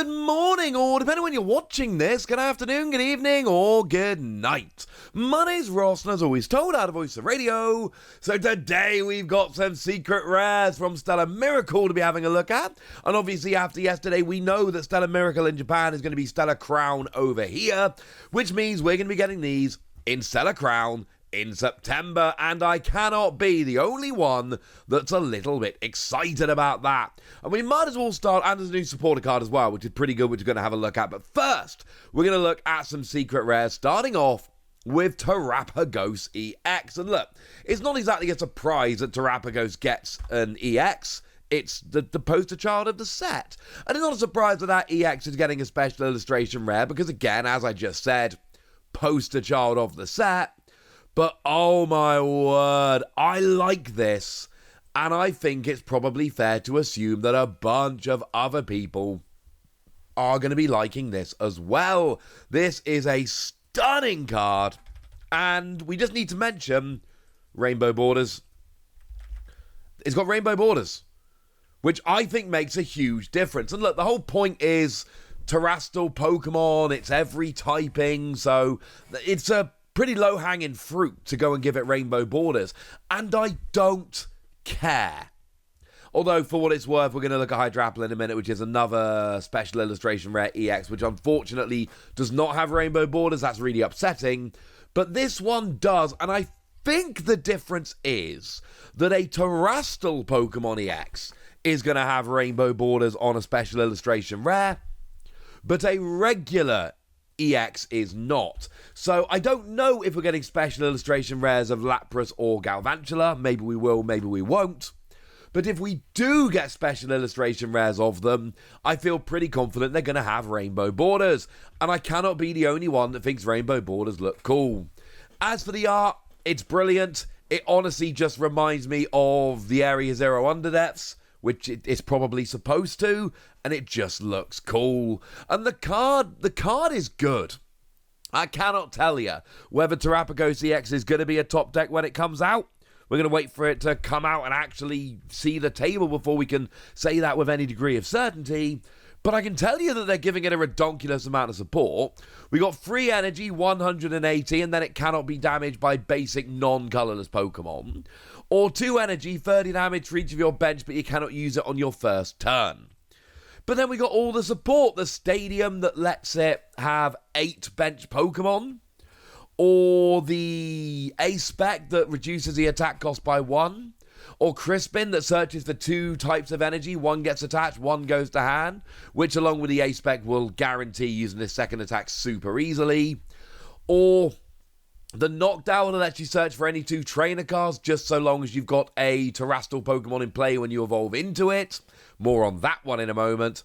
Good morning, or depending on when you're watching this, good afternoon, good evening, or good night. My name's Ross, and as always told, out of Voice of Radio. So today we've got some secret rares from Stellar Miracle to be having a look at. And obviously after yesterday, we know that Stellar Miracle in Japan is going to be Stellar Crown over here, which means we're going to be getting these in Stellar Crown in September, and I cannot be the only one that's a little bit excited about that. And we might as well start, and there's a new supporter card as well, which is pretty good, which we're going to have a look at. But first, we're going to look at some secret rares, starting off with Terapagos EX. And look, it's not exactly a surprise that Terapagos gets an EX. It's the poster child of the set. And it's not a surprise that EX is getting a special illustration rare, because again, as I just said, poster child of the set. But oh my word, I like this, and I think it's probably fair to assume that a bunch of other people are going to be liking this as well. This is a stunning card, and we just need to mention rainbow borders. It's got rainbow borders, which I think makes a huge difference. And look, the whole point is terrestrial Pokemon, it's every typing, so it's a pretty low-hanging fruit to go and give it rainbow borders, and I don't care. Although, for what it's worth, we're going to look at Hydrapple in a minute, which is another special illustration rare EX, which unfortunately does not have rainbow borders. That's really upsetting, but this one does, and I think the difference is that a terrestrial Pokemon EX is going to have rainbow borders on a special illustration rare, but a regular EX is not. So I don't know if we're getting special illustration rares of Lapras or Galvantula. Maybe we will, maybe we won't. But if we do get special illustration rares of them, I feel pretty confident they're going to have rainbow borders. And I cannot be the only one that thinks rainbow borders look cool. As for the art, it's brilliant. It honestly just reminds me of the Area Zero Underdepths, which it's probably supposed to, and it just looks cool. And the card is good. I cannot tell you whether Terapagos EX is going to be a top deck when it comes out. We're going to wait for it to come out and actually see the table before we can say that with any degree of certainty. But I can tell you that they're giving it a redonkulous amount of support. We got free energy, 180, and then it cannot be damaged by basic non-colorless Pokemon. Or 2 energy, 30 damage for each of your bench, but you cannot use it on your first turn. But then we got all the support, the stadium that lets it have 8 bench Pokemon, or the A-Spec that reduces the attack cost by 1, or Crispin that searches for 2 types of energy, 1 gets attached, 1 goes to hand, which along with the A-Spec will guarantee using this second attack super easily, or the Knockdown that lets you search for any 2 trainer cards just so long as you've got a terrestrial Pokemon in play when you evolve into it. More on that one in a moment.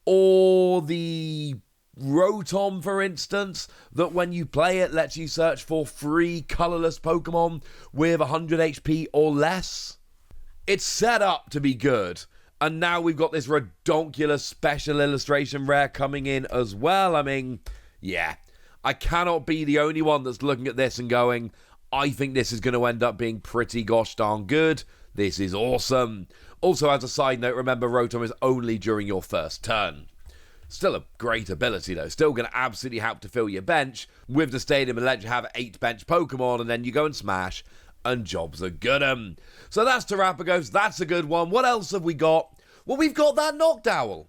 Or the Rotom, for instance, that when you play it lets you search for 3 colorless Pokemon with 100 HP or less. It's set up to be good. And now we've got this redonkulous special illustration rare coming in as well. I mean, yeah. I cannot be the only one that's looking at this and going, I think this is going to end up being pretty gosh darn good. This is awesome. Also, as a side note, remember Rotom is only during your first turn. Still a great ability though. Still going to absolutely help to fill your bench with the stadium and let you have 8 bench Pokemon, and then you go and smash, and jobs are good. So that's Terapagos. That's a good one. What else have we got? Well, we've got that Knockdown.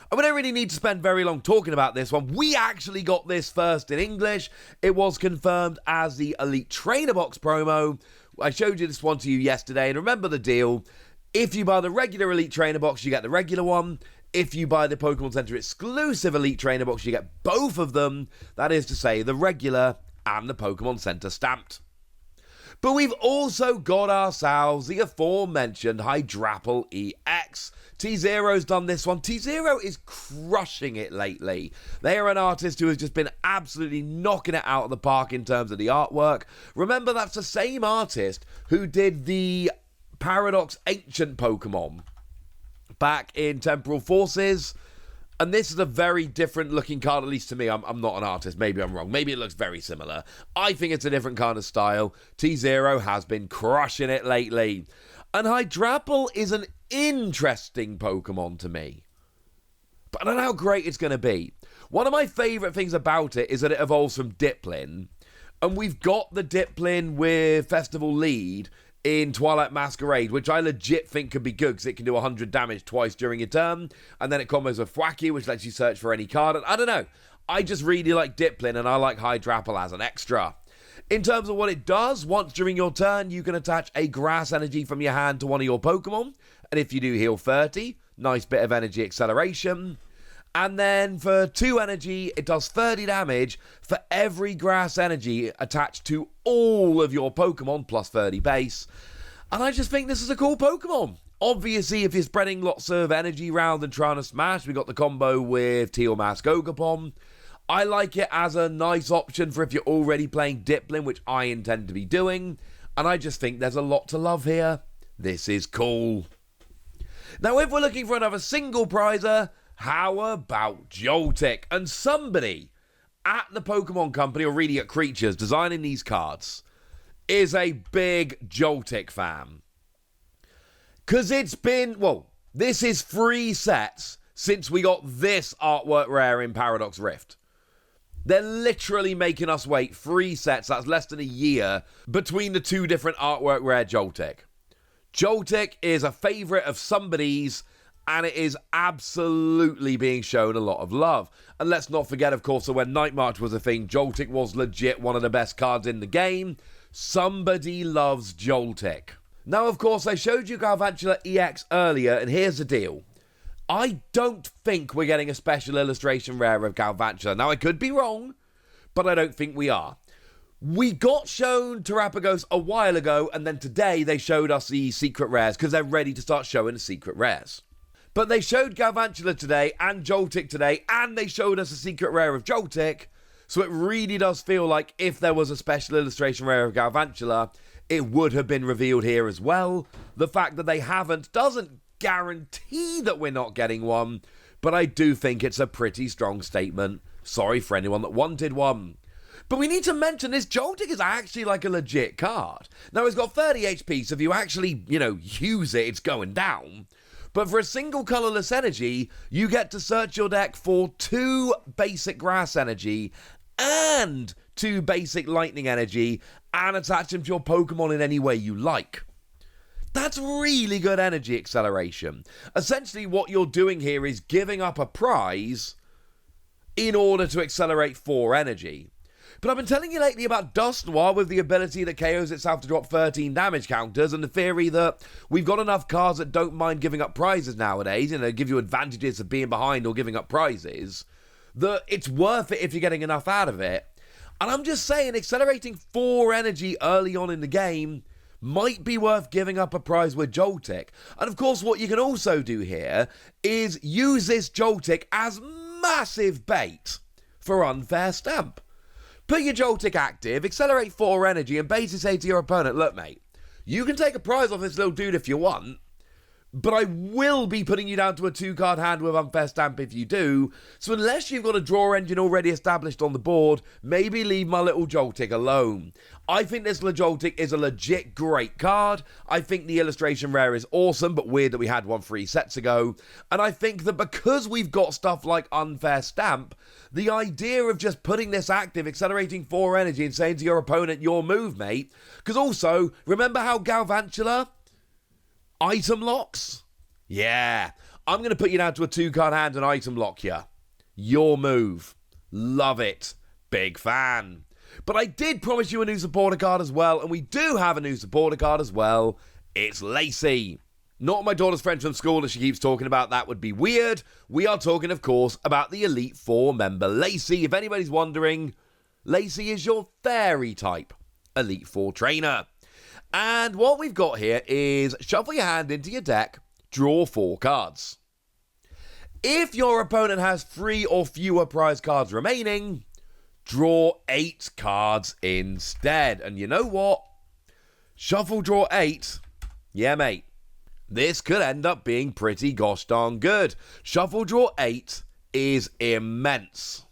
And we don't really need to spend very long talking about this one. We actually got this first in English. It was confirmed as the Elite Trainer Box promo. I showed you this one to you yesterday, and remember the deal. If you buy the regular Elite Trainer Box, you get the regular one. If you buy the Pokemon Center exclusive Elite Trainer Box, you get both of them. That is to say, the regular and the Pokemon Center stamped. But we've also got ourselves the aforementioned Hydrapple EX. T-Zero's done this one. T-Zero is crushing it lately. They are an artist who has just been absolutely knocking it out of the park in terms of the artwork. Remember, that's the same artist who did the Paradox Ancient Pokemon back in Temporal Forces. And this is a very different looking card, at least to me. I'm not an artist. Maybe I'm wrong. Maybe it looks very similar. I think it's a different kind of style. T-Zero has been crushing it lately. And Hydrapple is an interesting Pokemon to me. but I don't know how great it's going to be. One of my favourite things about it is that it evolves from Diplin, and we've got the Diplin with Festival Lead in Twilight Masquerade, which I legit think could be good because it can do 100 damage twice during your turn, and then it combos with Thwacky, which lets you search for any card. And I don't know, I just really like Diplin, and I like Hydrapple as an extra. In terms of what it does, once during your turn, you can attach a grass energy from your hand to one of your Pokemon. And if you do, heal 30. Nice bit of energy acceleration. And then for 2 energy, it does 30 damage for every grass energy attached to all of your Pokemon, plus 30 base. And I just think this is a cool Pokemon. Obviously, if you're spreading lots of energy around and trying to smash, we got the combo with Teal Mask Ogapon. I like it as a nice option for if you're already playing Diplin, which I intend to be doing, and I just think there's a lot to love here. This is cool. Now, if we're looking for another single prizer, how about Joltik? And somebody at the Pokemon Company, or really at Creatures, designing these cards, is a big Joltik fan. Because it's been, this is 3 sets since we got this artwork rare in Paradox Rift. They're literally making us wait 3 sets, that's less than a year, between the 2 different artwork rare Joltik. Joltik is a favourite of somebody's, and it is absolutely being shown a lot of love. And let's not forget, of course, that when Night March was a thing, Joltik was legit one of the best cards in the game. Somebody loves Joltik. Now, of course, I showed you Galvantula EX earlier, and here's the deal. I don't think we're getting a special illustration rare of Galvantula. Now, I could be wrong, but I don't think we are. We got shown Terapagos a while ago, and then today they showed us the secret rares because they're ready to start showing the secret rares. But they showed Galvantula today and Joltik today, and they showed us a secret rare of Joltik, so it really does feel like if there was a special illustration rare of Galvantula, it would have been revealed here as well. The fact that they haven't doesn't guarantee that we're not getting one, but I do think it's a pretty strong statement. Sorry for anyone that wanted one. But we need to mention this Joltik is actually like a legit card. Now, it's got 30 HP, so if you actually, use it, it's going down. But for a single colourless energy, you get to search your deck for 2 basic grass energy and 2 basic lightning energy and attach them to your Pokemon in any way you like. That's really good energy acceleration. Essentially, what you're doing here is giving up a prize in order to accelerate 4 energy. But I've been telling you lately about Dusknoir with the ability that KOs itself to drop 13 damage counters, and the theory that we've got enough cards that don't mind giving up prizes nowadays, give you advantages of being behind or giving up prizes, that it's worth it if you're getting enough out of it. And I'm just saying, accelerating 4 energy early on in the game might be worth giving up a prize with Joltik. And of course, what you can also do here is use this Joltik as massive bait for Unfair Stamp. Put your Joltik active, accelerate 4 energy, and basically say to your opponent, look mate, you can take a prize off this little dude if you want, but I will be putting you down to a 2-card hand with Unfair Stamp if you do, so unless you've got a draw engine already established on the board, maybe leave my little Joltik alone. I think this Joltik is a legit great card. I think the illustration rare is awesome, but weird that we had one 3 sets ago. And I think that because we've got stuff like Unfair Stamp, the idea of just putting this active, accelerating 4 energy and saying to your opponent, your move, mate. Because also, remember how Galvantula item locks? Yeah, I'm going to put you down to a 2-card hand and item lock you. Your move. Love it. Big fan. But I did promise you a new supporter card as well, and we do have a new supporter card as well. It's Lacey. Not my daughter's friend from school that she keeps talking about. That would be weird. We are talking, of course, about the Elite Four member Lacey. If anybody's wondering, Lacey is your fairy type Elite Four trainer. And what we've got here is shuffle your hand into your deck, draw 4 cards. If your opponent has 3 or fewer prize cards remaining, draw 8 cards instead. And you know what? Shuffle, draw 8. Yeah, mate. This could end up being pretty gosh darn good. Shuffle, draw 8 is immense.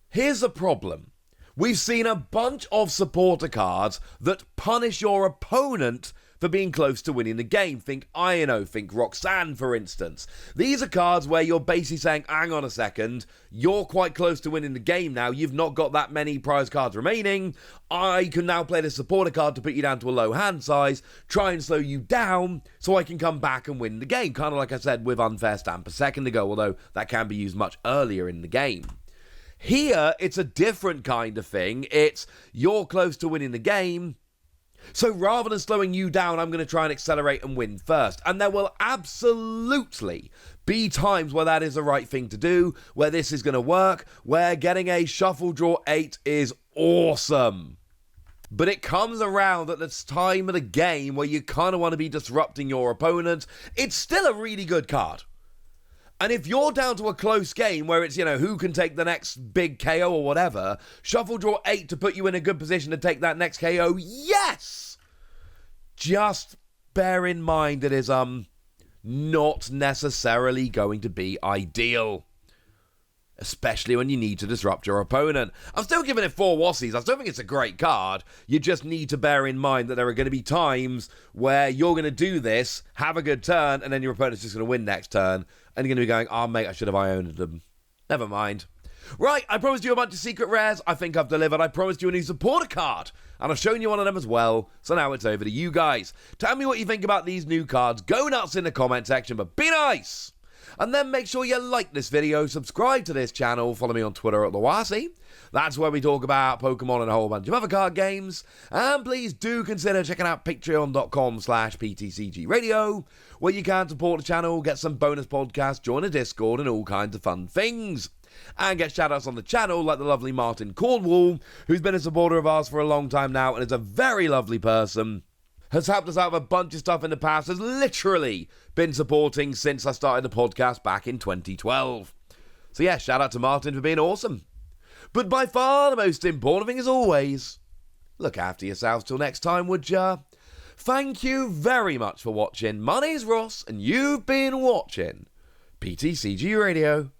Here's the problem. We've seen a bunch of supporter cards that punish your opponent for being close to winning the game. Think Iono, think Roxanne, for instance. These are cards where you're basically saying, hang on a second, you're quite close to winning the game now, you've not got that many prize cards remaining, I can now play the supporter card to put you down to a low hand size, try and slow you down, so I can come back and win the game. Kind of like I said with Unfair Stamp a second ago, although that can be used much earlier in the game. Here, it's a different kind of thing. It's, you're close to winning the game, so rather than slowing you down, I'm going to try and accelerate and win first. And there will absolutely be times where that is the right thing to do, where this is going to work, where getting a shuffle draw 8 is awesome. But it comes around at this time of the game where you kind of want to be disrupting your opponent. It's still a really good card. And if you're down to a close game where it's, who can take the next big KO or whatever, shuffle draw 8 to put you in a good position to take that next KO, yes! Just bear in mind it is not necessarily going to be ideal. Especially when you need to disrupt your opponent. I'm still giving it 4 Wassies. I still think it's a great card. You just need to bear in mind that there are going to be times where you're going to do this, have a good turn, and then your opponent's just going to win next turn. And you're going to be going, oh, mate, I should have Ioned them. Never mind. Right, I promised you a bunch of secret rares. I think I've delivered. I promised you a new supporter card. And I've shown you one of them as well. So now it's over to you guys. Tell me what you think about these new cards. Go nuts in the comment section, but be nice. And then make sure you like this video, subscribe to this channel, follow me on Twitter at Lacey. That's where we talk about Pokemon and a whole bunch of other card games. And please do consider checking out patreon.com/PTCG Radio, where you can support the channel, get some bonus podcasts, join a Discord, and all kinds of fun things. And get shoutouts on the channel like the lovely Martin Cornwall, who's been a supporter of ours for a long time now and is a very lovely person. Has helped us out with a bunch of stuff in the past, has literally been supporting since I started the podcast back in 2012. So yeah, shout out to Martin for being awesome. But by far the most important thing as always, look after yourselves till next time, would ya? Thank you very much for watching. My name's Ross, and you've been watching PTCG Radio.